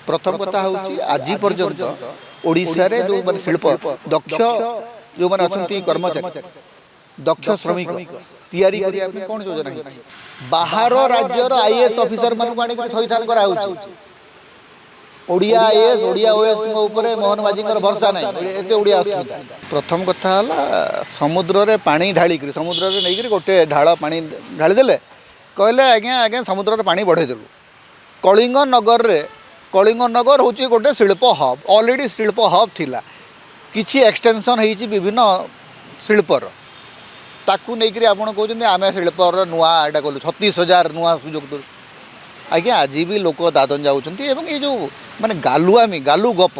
प्रथम कथा हूँ आज पर्यंत ओडिशा रे जो माने शिल्प दक्ष जो माने अछंती कर्मचारी दक्ष श्रमिक तैयारी करिया पे कोन योजना है बाहर राज्यर आईएएस ऑफिसर मान को आनी थैथान करा होची ओडिया आईएएस ओडिया ओएस ऊपर मोहन माझीकर भरसा नहीं एते ओडिया असुविधा प्रथम कथा हला समुद्र रे पानी ढाली करी समुद्र रे नै करी गोटे ढाळ पानी ढाली देले कहले आज्ञा आज्ञा समुद्र रे पानी बढ़े देलु कलिंग नगर हूँ गोटे शिल्प हब ऑलरेडी शिल्प हब थिला किछि एक्सटेंशन होइछि विभिन्न शिल्पर ताकू नहीं करी आपण कहते आम शिल्पर नुआ एटा कलु 36,000 नुआ सुजोग दु आज्ञा आज भी लोक दादन जाऊँगी ये जो माने गालुआमी गालु गप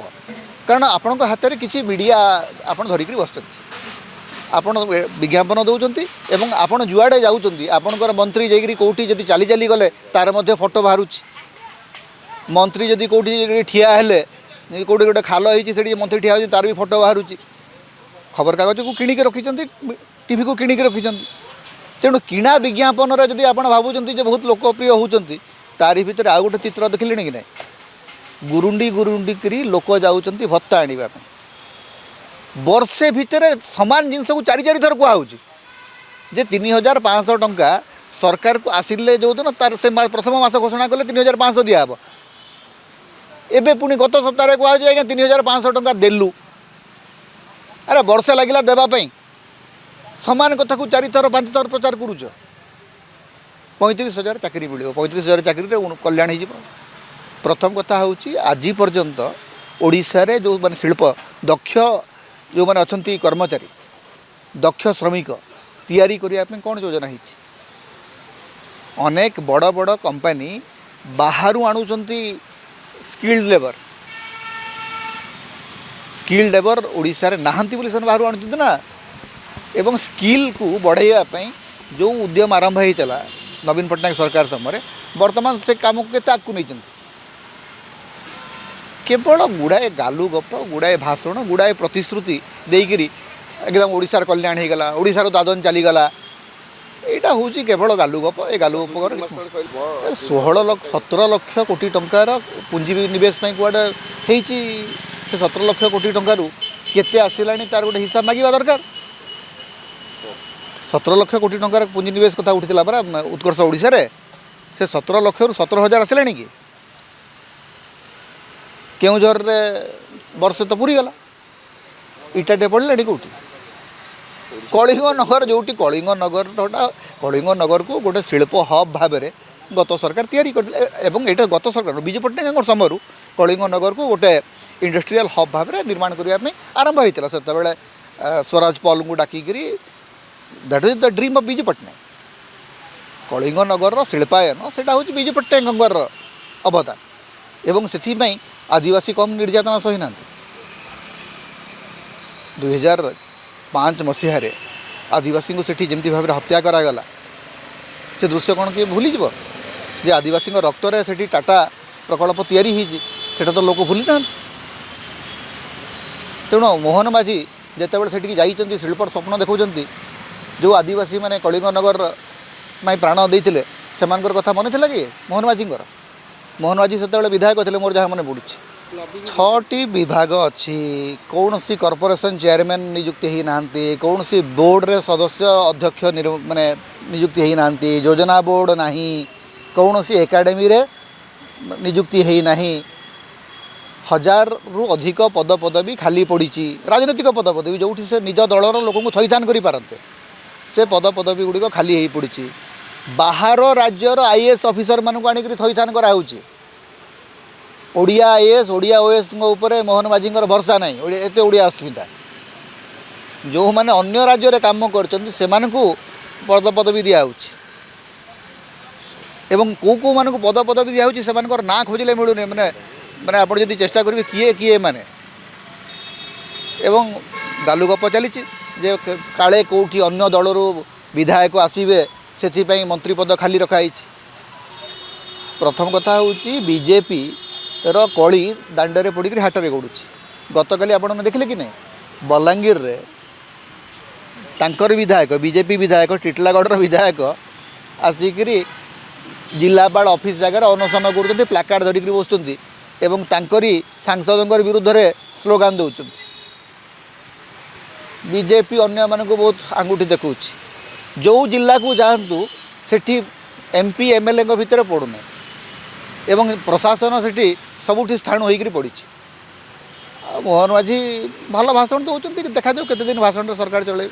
कारण आपण हाथ में किसी मीडिया आपण धरिक बस आपण विज्ञापन दौरान एवं आपण जुआड़े जाऊँगी आपणकर मंत्री जाकि कौटी जब चली चली गले तार मध्य फोटो बाहर मंत्री जदि कौटी ठिया हेले कौटी गोटे खाल होती मंत्री ठिया हो तार भी फोटो बाहर खबर कागज को किणिक रखिंट टीवी को किणिक रखिंट तेणु किणा विज्ञापन जदि आप भावुं बहुत लोकप्रिय होती तारी भितर आउ गोटे चित्र देखिले कि नहीं गुरुंडी करी लोक जाऊँच भत्ता आने वर्षे भितर सामान जिनस को चारि थर कहुच्छी जे 3,500 टंका सरकार को आसिले जो दिन तार से प्रथम मास घोषणा कले 3,500 दिहब एबे पुणी गत सप्ताह कहुच्छे आज्ञा 3,500 टंका देलु अरे वर्षे लगिला देवाई सामान कथा को 4 थर 5 थर प्रचार करुच 35,000 चाकरी मिले 35,000 चाकरी कल्याण हो प्रथम कथा हूँ आज पर्यंत ओडिशा रे जो माने शिल्प दक्ष जो माने अछंती कर्मचारी दक्ष श्रमिक तैयारी करने कौन योजना है अनेक बड़ बड़ कंपनी बाहर आणुचंती स्किल्ड लेबर ओडिशा रे नाहंती बोली बाहर आणुचंती ना एवं स्किल को बढ़ाइबा जो उद्यम आरंभ होता नवीन पट्टनायक सरकार समय वर्तमान से काम को ताकू नहीं केवल गुड़ाए गालु गप गुड़ाए भाषण गुड़ाए प्रतिश्रुति देकर एकदम ओडिशार कल्याण हो गला ओडिशार दादन चलीगला यहाँ हूँ केवल गालु गप ए गालु गप 17 लक्ष कोटी टंकार पुंजी निवेश कूड़े होती 17 लक्ष कोटी टंकार केते आसला तार गोटे हिसाब मांगा दरकार 17 लक्ष कोटी टंकार पुंजी निवेश कथा उठी परा उत्कर्ष ओडिशा रे से 17 लक्ष रु 17,000 आसला कि केउझर रे वर्ष तो पूरी गला इटाटे पड़े कौटी कलिंग नगर जोटी कलिंग नगर को गोटे शिल्प हब भाव में गत सरकार तैयारी करते एवं ये गत सरकार विजु पट्टनायक समय कलिंग नगर को गोटे इंडस्ट्रियल हब भाव में निर्माण करने आरंभ होता से स्वराज पॉल को डाकिकी that is the dream of Biju Patnaik Kalinga Nagar Shilpayan से हूँ विजु पट्टनायक अवदान एवं से आदिवासी कम निर्यातना सही ना 2005 मसीह आदिवासी को सेठी जमती भाव हत्या करागला से दृश्य कौन किए भूली जे आदिवासी रक्त रे सेठी टाटा प्रकल्प तैयारी होता तो लोक भूली ना तेणु मोहन माझी जितेबाला से जाइए शिल्पर स्वप्न देखा जो आदिवासी माने कलिंग नगर में प्राण देते से कथा मन था कि मोहन माझी से विधायक थे मोर जहाँ मन पड़ू 6टी विभाग अच्छी कौन सी कॉर्पोरेशन चेयरमैन नियुक्ति ही नांती कौन सी बोर्ड रे सदस्य अध्यक्ष माने नियुक्ति ही नांती योजना बोर्ड नहीं कौन सी एकाडेमी रे नियुक्ति ही नहीं 1000 रु अधिक पदपदवी खाली पड़ी राजनैतिक पदपदवी जो से निज दलर लोक थैथान कर पारते से पदपदवी गुड़िक खाली हो पड़ी बाहर राज्यर आईएएस ऑफिसर मान को आनिक थैथान कराऊँगी ओडिया आईएएस ओडिया ओएस ऊपर मोहन माझीकर भरसा नहीं एते ओडिया असुविधा जो मैंने अन्य राज्य में काम कर पदपदवी दिखाऊँ एवं कौ मान पदपदवी दिखाऊँ से ना खोजिले मिलूनी मैंने मैंने आप चेष्टा करेंगे किए किए माने एवं गालु गप चली जे काले कौटी अन्य दलर विधायक आसवे से मंत्री पद खाली रखाई प्रथम कथा हूँ बीजेपी रो कली दांडे पड़ी हाटरे गड़ुची गतकाली आप देखिले कि नहीं बलांगीर रे तांकर विधायक बीजेपी विधायक टिटलागढ़ विधायक आसिक जिलापाल ऑफिस जगह अनशन कर प्लाकार्ड धरिक बसुँच एवं तांकरी सांसदों विरुद्ध में स्लोगान दौरान बीजेपी अन्य मानक बहुत आंगुठी देखा जो जिला को जातु सेठी एमपी एमएलए भितर पड़ूना एवं प्रशासन से सबुठी स्थान होकर पड़ी मोहन माझी भल भाषण दौरान देखा जाऊ केते दिन भाषण सरकार चले।